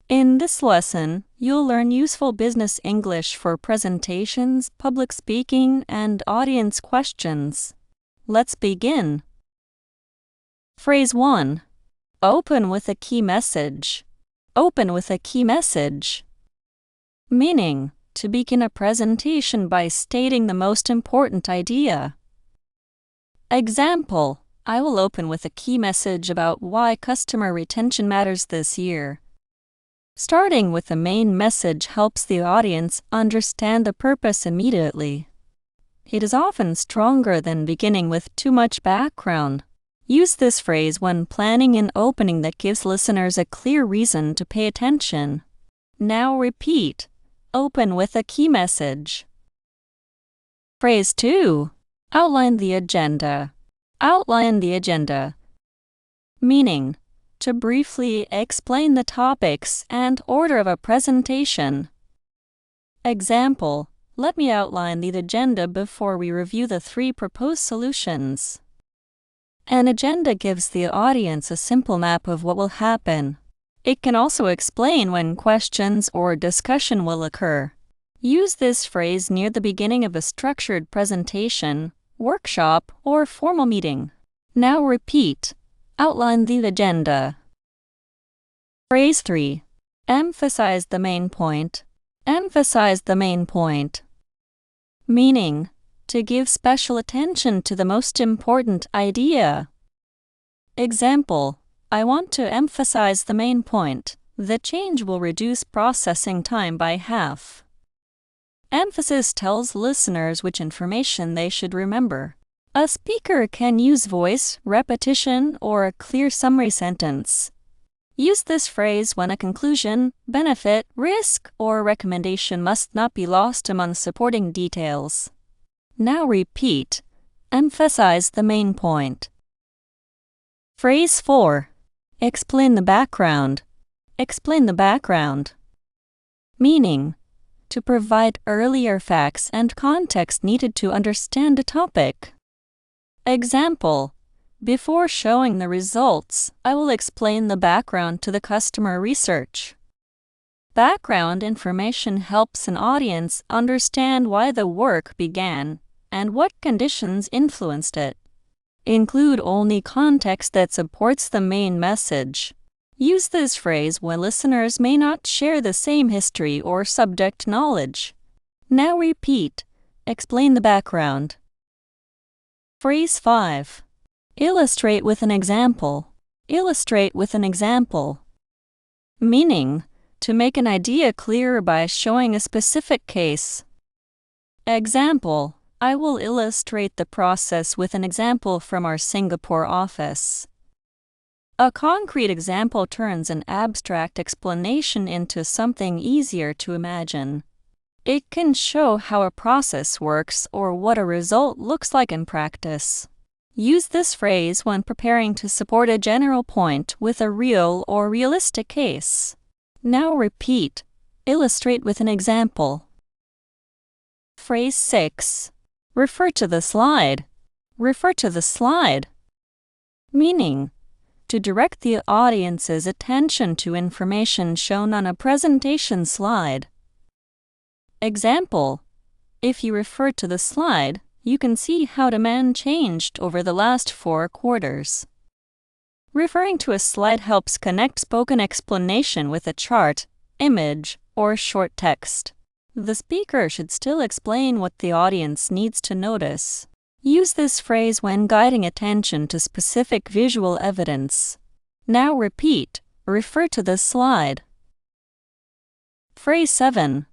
In this lesson, you'll learn useful business English for presentations, public speaking, and audience questions. Let's begin. Phrase 1. Open with a key message. Open with a key message. Meaning, to begin a presentation by stating the most important idea. Example, I will open with a key message about why customer retention matters this year. Starting with the main message helps the audience understand the purpose immediately. It is often stronger than beginning with too much background. Use this phrase when planning an opening that gives listeners a clear reason to pay attention. Now repeat. Open with a key message. Phrase 2. Outline the agenda. Outline the agenda. Meaning, to briefly explain the topics and order of a presentation. Example, let me outline the agenda before we review the 3 proposed solutions. An agenda gives the audience a simple map of what will happen. It can also explain when questions or discussion will occur. Use this phrase near the beginning of a structured presentation, workshop, or formal meeting. Now repeat. Outline the agenda. Phrase 3. Emphasize the main point. Emphasize the main point. Meaning, to give special attention to the most important idea. Example, I want to emphasize the main point. The change will reduce processing time by half. Emphasis tells listeners which information they should remember. A speaker can use voice, repetition, or a clear summary sentence. Use this phrase when a conclusion, benefit, risk, or recommendation must not be lost among supporting details. Now repeat. Emphasize the main point. Phrase 4. Explain the background. Explain the background. Meaning, to provide earlier facts and context needed to understand a topic. Example, before showing the results, I will explain the background to the customer research. Background information helps an audience understand why the work began and what conditions influenced it. Include only context that supports the main message. Use this phrase when listeners may not share the same history or subject knowledge. Now repeat. Explain the background. Phrase 5. Illustrate with an example. Illustrate with an example. Meaning, to make an idea clearer by showing a specific case. Example, I will illustrate the process with an example from our Singapore office. A concrete example turns an abstract explanation into something easier to imagine. It can show how a process works or what a result looks like in practice. Use this phrase when preparing to support a general point with a real or realistic case. Now repeat. Illustrate with an example. Phrase 6. Refer to the slide. Refer to the slide. Meaning, to direct the audience's attention to information shown on a presentation slide. Example, if you refer to the slide, you can see how demand changed over the last 4 quarters. Referring to a slide helps connect spoken explanation with a chart, image, or short text. The speaker should still explain what the audience needs to notice. Use this phrase when guiding attention to specific visual evidence. Now repeat. Refer to the slide. Phrase 7.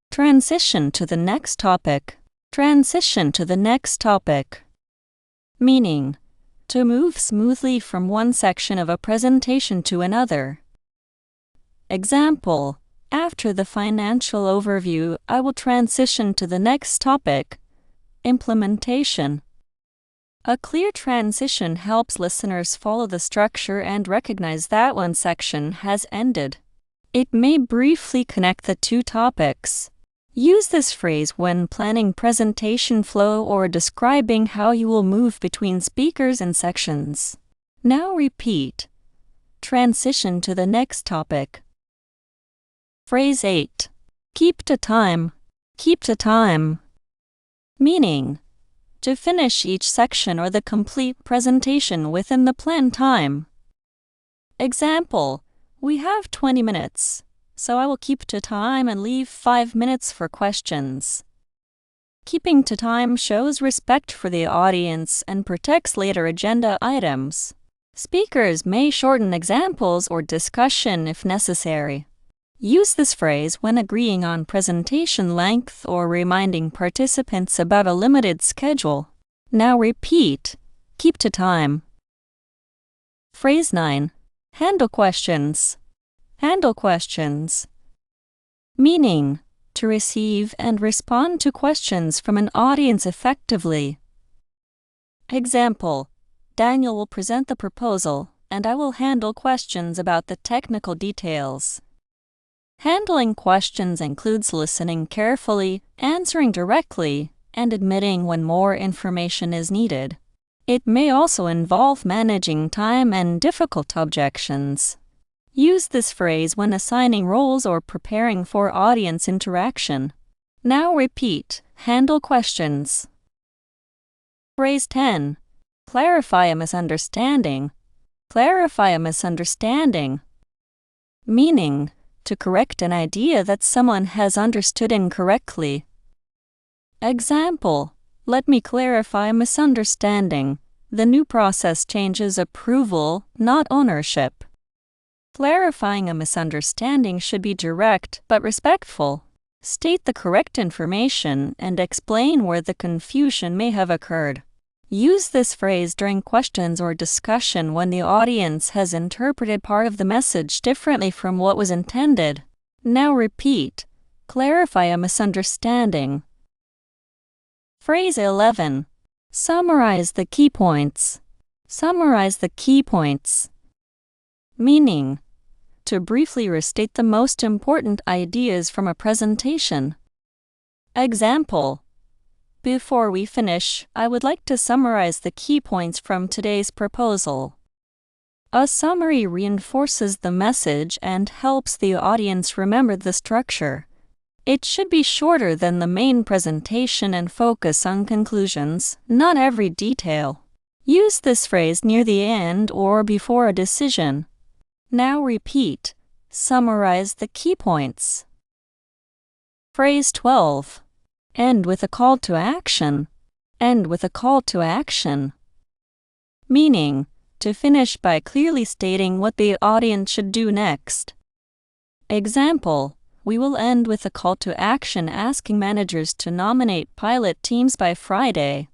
Transition to the next topic. Transition to the next topic. Meaning, to move smoothly from one section of a presentation to another. Example, after the financial overview, I will transition to the next topic, implementation. A clear transition helps listeners follow the structure and recognize that one section has ended. It may briefly connect the 2 topics. Use this phrase when planning presentation flow or describing how you will move between speakers and sections. Now repeat. Transition to the next topic. Phrase 8. Keep to time. Keep to time. Meaning, to finish each section or the complete presentation within the planned time. Example, we have 20 minutes, so I will keep to time and leave 5 minutes for questions. Keeping to time shows respect for the audience and protects later agenda items. Speakers may shorten examples or discussion if necessary. Use this phrase when agreeing on presentation length or reminding participants about a limited schedule. Now repeat, keep to time. Phrase 9. Handle questions. Handle questions. Meaning, to receive and respond to questions from an audience effectively. Example, Daniel will present the proposal, and I will handle questions about the technical details. Handling questions includes listening carefully, answering directly, and admitting when more information is needed. It may also involve managing time and difficult objections. Use this phrase when assigning roles or preparing for audience interaction. Now repeat, handle questions. Phrase 10. Clarify a misunderstanding. Clarify a misunderstanding. Meaning, to correct an idea that someone has understood incorrectly. Example, let me clarify a misunderstanding. The new process changes approval, not ownership. Clarifying a misunderstanding should be direct but respectful. State the correct information and explain where the confusion may have occurred. Use this phrase during questions or discussion when the audience has interpreted part of the message differently from what was intended. Now repeat, clarify a misunderstanding. Phrase 11. Summarize the key points. Summarize the key points. Meaning, to briefly restate the most important ideas from a presentation. Example, before we finish, I would like to summarize the key points from today's proposal. A summary reinforces the message and helps the audience remember the structure. It should be shorter than the main presentation and focus on conclusions, not every detail. Use this phrase near the end or before a decision. Now repeat, summarize the key points. Phrase 12. End with a call to action. End with a call to action. Meaning, to finish by clearly stating what the audience should do next. Example, we will end with a call to action asking managers to nominate pilot teams by Friday.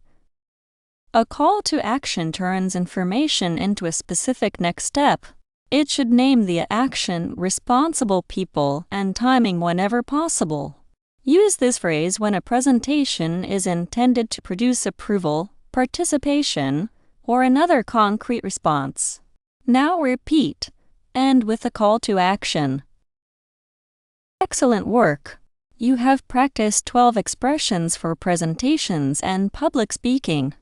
A call to action turns information into a specific next step. It should name the action, responsible people, and timing whenever possible. Use this phrase when a presentation is intended to produce approval, participation, or another concrete response. Now repeat, end with a call to action. Excellent work! You have practiced 12 expressions for presentations and public speaking.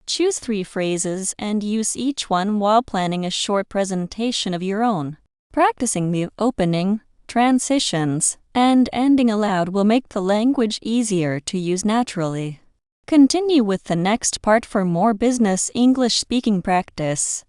Choose 3 phrases and use each one while planning a short presentation of your own. Practicing the opening, transitions, and ending aloud will make the language easier to use naturally. Continue with the next part for more business English speaking practice.